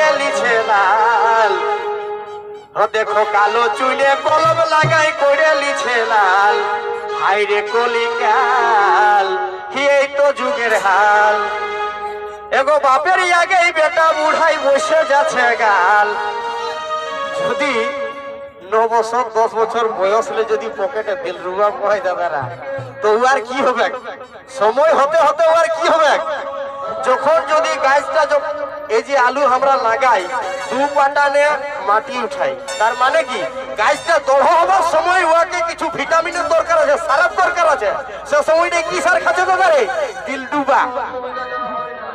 করে লিছে লাল। দেখো কালো চুলে কলম লাগাই করে লিছে লাল। হাইরে কলিকাল এই তো যুগের হাল। এগো বাপের আগেই বেটা বুড়াই বসে যাচ্ছে গাল। যদি 9 বছর 10 বছর বয়স হলে যদি পকেটে দিলরুবা পড়াই দাদারা, তো আর কি হবে? সময় হতে হতে আর কি হবে? যখন যদি গাছটা এই যে আলু আমরা লাগাই 2 পাটানে মাটি উঠাই, তার মানে কি গাছটা দড় হবার সময় ওকে কিছু ভিটামিনের দরকার আছে, সারের দরকার আছে। সে সময়টা কি সার খাচ্ছে দাদারে? দিলডুবা,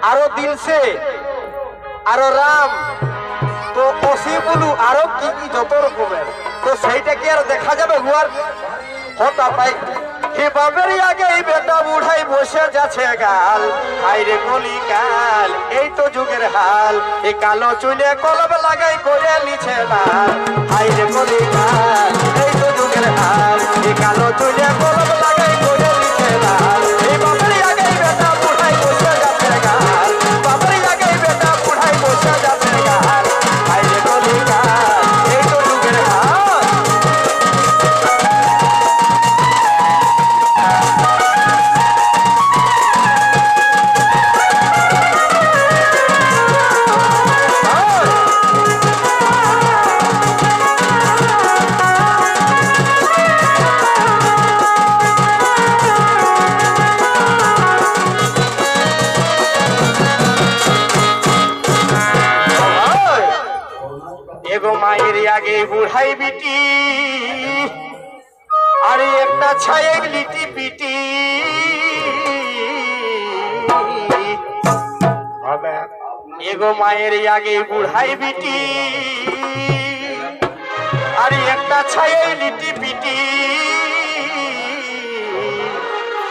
আরো দিলসে, আরো রাম, তো অসি বলু, আরো কি কি যত রকমের। তো সেইটা কি আর দেখা যাবে হুয়ার হতা পাই? হে বাপের আগে এই বেটা বুড়াই বসে যাচ্ছে গাল। হাইরে কলিকাল এই তো যুগের হাল। এই কালো চুলে কলম লাগাই করে লিছে লাল। হাইরে কলিকাল এই তো যুগের হাল। এই কালো চুলে কলম লাগাই করে লিছে লাল। এই বাপের আগে এই বেটা বুড়াই বসে যাচ্ছে গাল। বাপের আগে এই বেটা বুড়াই বসে যাচ্ছে গাল। হাইরে কলিকাল এই তো যুগের হাল। এগো মায়ের আগে বুড়াই বিটি, আরে একটা ছায়ে লিটি পিটি। এগো মায়ের আগে বুড়াই বিটি, আরে একটা ছায়ে লিটি পিটি।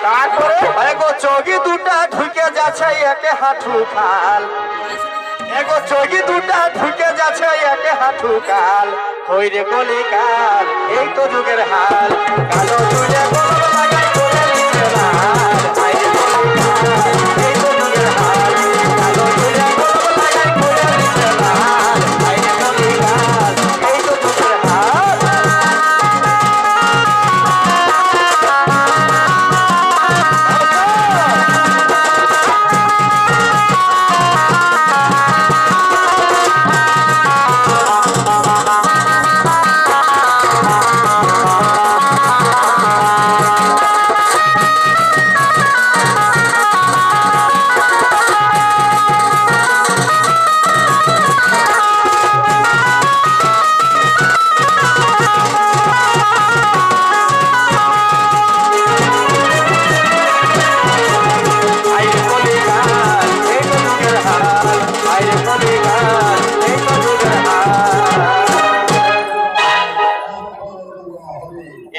তারপরে এগো চোখি দুটা ঢুকে যাচ্ছে একে হাঁটু খাল। এগো চোখি দুটা ঢুকে যাচ্ছে একে হাঁটু কাল। হইরে কলিকাল এই তো যুগের হাল। কালো চুলে কলম লাগাই করে লিছে লাল। হাইরে কলিকাল এই তো যুগের হাল। কালো চুলে কলম লাগাই করে লিছে লাল। হাইরে কলিকাল এই তো যুগের হাল।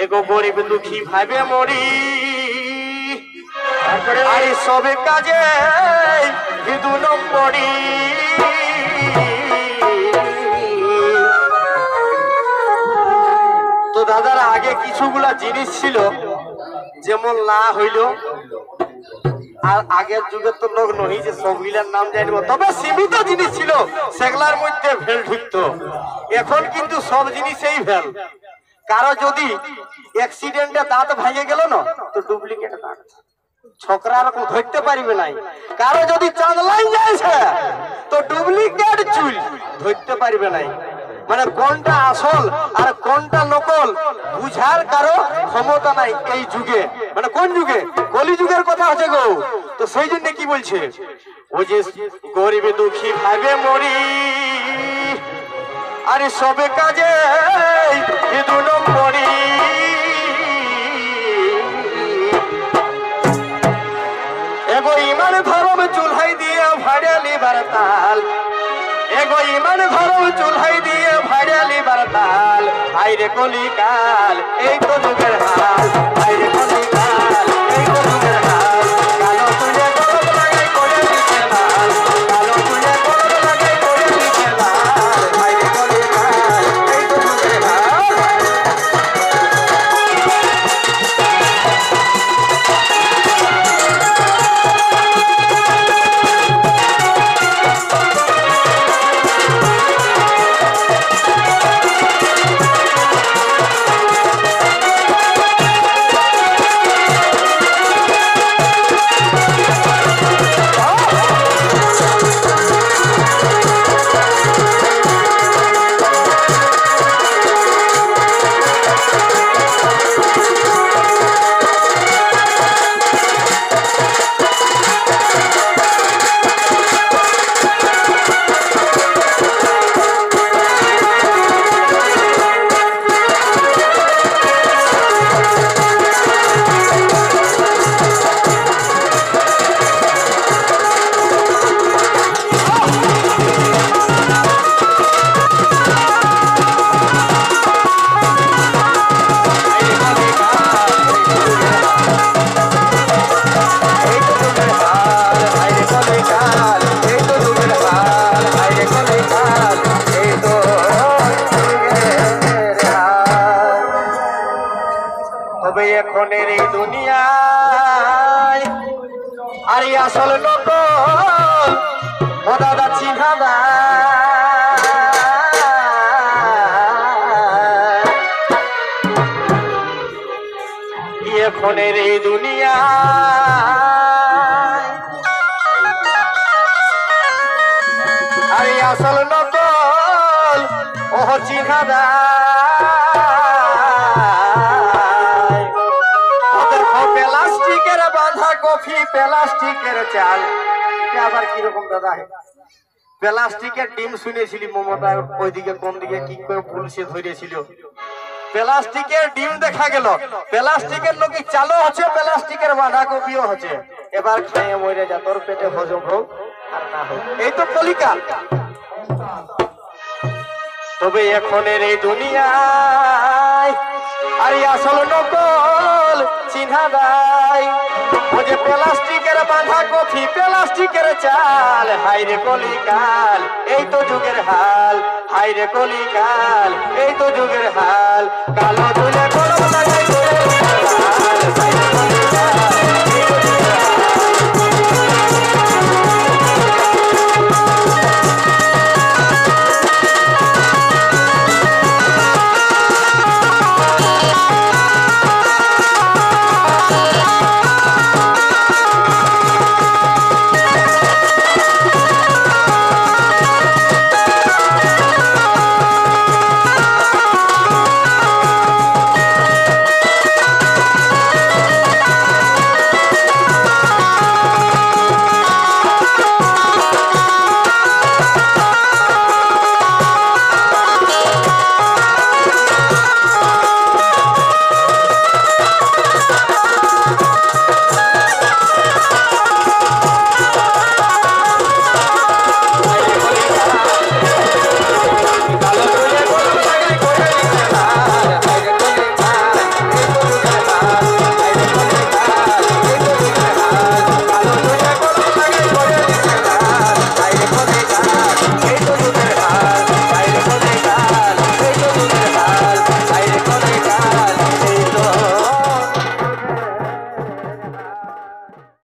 এগো গরিব দুঃখী ভাবে মরি, আরে সবে কাজে 2 নম্বরই। তো দাদারা আগে কিছুগুলা জিনিস ছিল, যেমন না হইল, আর আগের যুগের তো লোক নহি যে সবগুলার নাম জানিব, তবে সীমিত জিনিস ছিল, সেগুলার মধ্যে ভেল ঢুকতো। এখন কিন্তু সব জিনিসেই ভেল। কারো যদি অ্যাক্সিডেন্টে দাঁত ভেঙে গেল না, তো ডুপ্লিকেট দাঁত, ছোকরা রকম ধরতে পারবে নাই। কারো যদি চাঁদলাই যাইছে, তো ডুপ্লিকেট চুল ধরতে পারবে নাই। মানে কোনটা আসল আর কোনটা নকল বুঝার কারো ক্ষমতা নাই এই যুগে। মানে কোন যুগে? কলি যুগের কথা আছে গো। তো সেই জন্য কি বলছে, ওই যে গরিব দুঃখী ভাবে মরি, আরে সবে কাজে 2 নম্বরই। এগো ইমান ধর্ম চুলহাই দিয়ে ভাড়ালি বারতাল। এগো ইমান ধর্ম চুলহাই দিয়ে ভাড়ালি বারতাল। হাইরে কলিকাল এই তো যুগের হাল। হাইরে কলিকাল এই তো যুগের হাল। কালো চুলে কলম লাগাই করে লিছে লাল। কালো চুলে কলম লাগাই করে লিছে লাল। হাইরে কলিকাল এই তো যুগের হাল। আসল নকল ও দাদা চিনা এখনের এই দুনিয়া আরে আসল নকল ও চিনা প্লাস্টিকের বাঁধা কফি প্লাস্টিকের চাল আবার কিরকম দাদা প্লাস্টিকের ডিম শুনেছিলি মমতা ওইদিকে কোন দিকে কি করে পুলিশে ধরেছিল প্লাস্টিকের ডিম দেখা গেল প্লাস্টিকের লোকি চালও হচ্ছে প্লাস্টিকের বাঁধা কপিও হচ্ছে এবার খেয়ে মরে যা তোর পেটে হজম হোক আর না হোক এই তো কলিকাল তবে এখনের এই দুনিয়ায় আর আসল নকল চিহ্না দেয় ও যে প্লাস্টিকের বাঁধা কফি প্লাস্টিকের চাল হাইরে কলিকাল এই তো যুগের হাল হাইরে কলিকাল এই তো যুগের হাল কালো চুলে